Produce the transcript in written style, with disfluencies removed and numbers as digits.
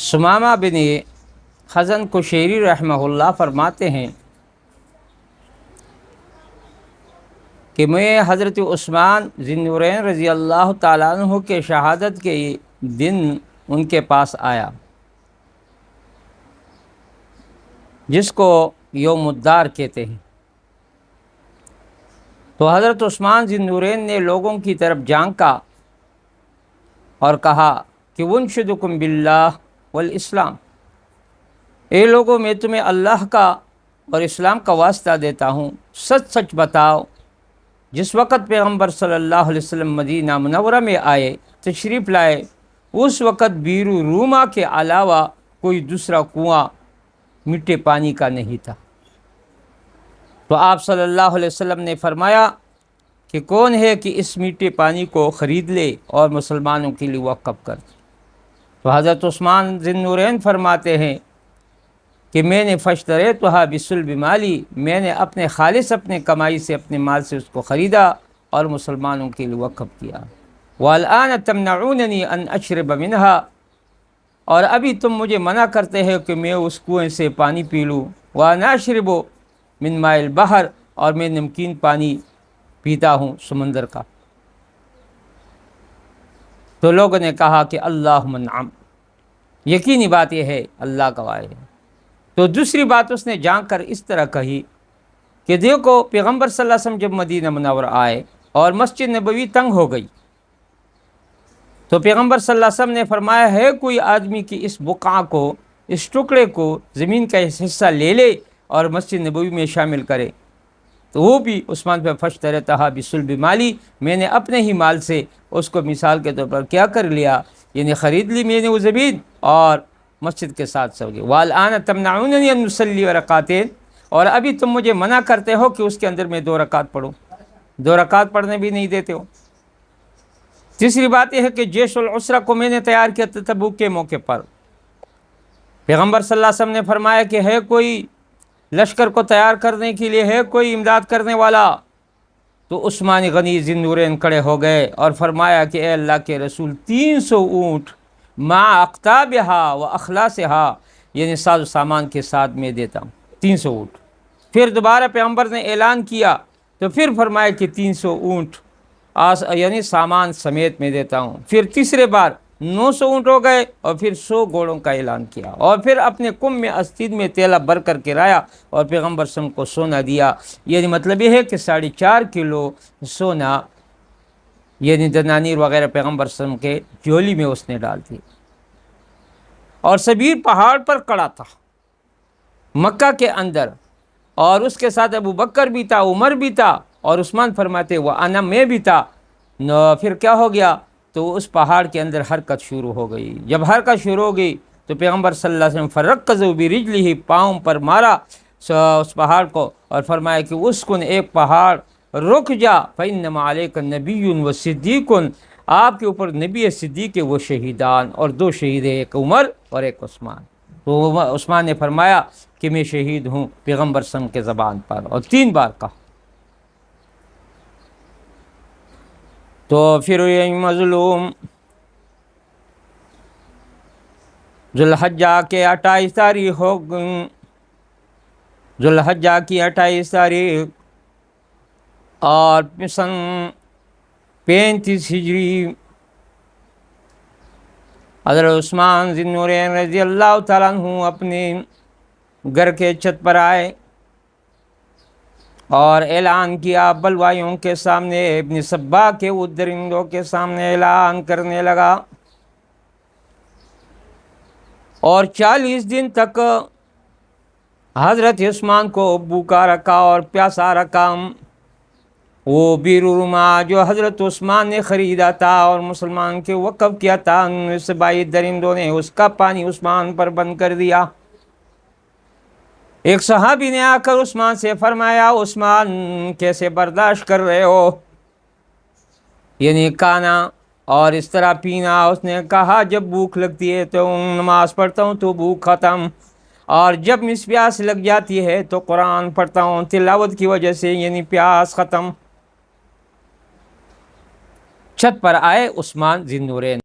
سمامہ بن حزن قشیری رحمہ اللہ فرماتے ہیں کہ میں حضرت عثمان ذی النورین رضی اللہ تعالیٰ عنہ کے شہادت کے دن ان کے پاس آیا، جس کو یوم الدار کہتے ہیں۔ تو حضرت عثمان ذی النورین نے لوگوں کی طرف جھانکا اور کہا کہ انشدکم باللہ والاسلام، اے لوگوں میں تمہیں اللہ کا اور اسلام کا واسطہ دیتا ہوں، سچ سچ بتاؤ جس وقت پیغمبر صلی اللہ علیہ وسلم مدینہ منورہ میں آئے، تشریف لائے، اس وقت بیرو روما کے علاوہ کوئی دوسرا کنواں میٹھے پانی کا نہیں تھا۔ تو آپ صلی اللہ علیہ وسلم نے فرمایا کہ کون ہے کہ اس میٹھے پانی کو خرید لے اور مسلمانوں کے لیے وقف کر۔ تو حضرت عثمان ذی النورین فرماتے ہیں کہ میں نے فاشتریتھا بصلب مالی، میں نے اپنے خالص اپنے کمائی سے اپنے مال سے اس کو خریدا اور مسلمانوں کے لیے وقف کیا۔ والآن تمنعوننی ان اشرب منہا، اور ابھی تم مجھے منع کرتے ہیں کہ میں اس کنویں سے پانی پی لوں۔ وانا اشرب من ماء البحر، اور میں نمکین پانی پیتا ہوں سمندر کا۔ تو لوگوں نے کہا کہ اللہم نعم، یقینی بات یہ ہے، اللہ گواہ ہے۔ تو دوسری بات اس نے جان کر اس طرح کہی کہ دیکھو پیغمبر صلی اللہ علیہ وسلم جب مدینہ منورہ آئے اور مسجد نبوی تنگ ہو گئی، تو پیغمبر صلی اللہ علیہ وسلم نے فرمایا ہے کوئی آدمی کی اس بقعہ کو، اس ٹکڑے کو، زمین کا اس حصہ لے لے اور مسجد نبوی میں شامل کرے۔ تو وہ بھی عثمان پہ فاشتریتھا بصلب مالی، میں نے اپنے ہی مال سے اس کو مثال کے طور پر کیا کر لیا، یعنی خرید لی میں نے وہ زمین اور مسجد کے ساتھ سو گئے۔ والآن تمنعوننی ان اصلی رکعتین، اور ابھی تم مجھے منع کرتے ہو کہ اس کے اندر میں 2 رکعت پڑھوں، 2 رکعت پڑھنے بھی نہیں دیتے ہو۔ تیسری بات یہ ہے کہ جیش العسرہ کو میں نے تیار کیا تھا تبوک کے موقع پر، پیغمبر صلی اللہ علیہ وسلم نے فرمایا کہ ہے کوئی لشکر کو تیار کرنے کے لیے، ہے کوئی امداد کرنے والا؟ تو عثمان غنی ذی النورین کھڑے ہو گئے اور فرمایا کہ اے اللہ کے رسول 300 اونٹ مع اقتابها و اخلاصها، یعنی ساز و سامان کے ساتھ میں دیتا ہوں 300 اونٹ۔ پھر دوبارہ پیغمبر نے اعلان کیا تو پھر فرمایا کہ 300 اونٹ یعنی سامان سمیت میں دیتا ہوں۔ پھر تیسرے بار 900 اونٹ ہو گئے اور پھر 100 گھوڑوں کا اعلان کیا، اور پھر اپنے کم میں استید میں تیلا بھر کر کے لایا اور پیغمبر صلی اللہ علیہ وسلم کو سونا دیا۔ یعنی مطلب یہ ہے کہ 4.5 کلو سونا، یعنی دنانیر وغیرہ پیغمبر صلی اللہ علیہ وسلم کے جولی میں اس نے ڈال دی۔ اور سبیر پہاڑ پر کڑا تھا مکہ کے اندر، اور اس کے ساتھ ابو بکر بھی تھا، عمر بھی تھا، اور عثمان فرماتے وہ انا میں بھی تھا۔ پھر کیا ہو گیا؟ تو اس پہاڑ کے اندر حرکت شروع ہو گئی۔ جب حرکت شروع ہو گئی تو پیغمبر صلی اللہ علیہ وسلم فرکزوا برجلہ، پاؤں پر مارا اس پہاڑ کو، اور فرمایا کہ اسکن ایک پہاڑ رک جا، فإنما علیک نبی و صدیق، آپ کے اوپر نبی صدیق وہ شہیدان، اور 2 شہید ہیں، ایک عمر اور ایک عثمان۔ تو عثمان نے فرمایا کہ میں شہید ہوں پیغمبر صلی اللہ علیہ وسلم کے زبان پر، اور 3 بار کہا۔ تو پھر یہ مظلوم ذوالحجہ کے 28 تاریخ ہو گئی، ذوالحجہ کی 28 تاریخ اور سن 35 ہجری، حضرت عثمان ذی النورین رضی اللہ تعالیٰ عنہ اپنے گھر کے چھت پر آئے اور اعلان کیا بلوائیوں کے سامنے، ابن سبا کے وہ درندوں کے سامنے اعلان کرنے لگا، اور 40 دن تک حضرت عثمان کو بھوکا رکھا اور پیاسا رکھا۔ وہ بیر روما جو حضرت عثمان نے خریدا تھا اور مسلمان کے وقف کیا تھا، ان سبائی درندوں نے اس کا پانی عثمان پر بند کر دیا۔ ایک صحابی نے آ کر عثمان سے فرمایا عثمان کیسے برداشت کر رہے ہو، یعنی کھانا اور اس طرح پینا؟ اس نے کہا جب بھوک لگتی ہے تو نماز پڑھتا ہوں تو بھوک ختم، اور جب مجھ پیاس لگ جاتی ہے تو قرآن پڑھتا ہوں تلاوت کی وجہ سے، یعنی پیاس ختم۔ چھت پر آئے عثمان ذی النورین۔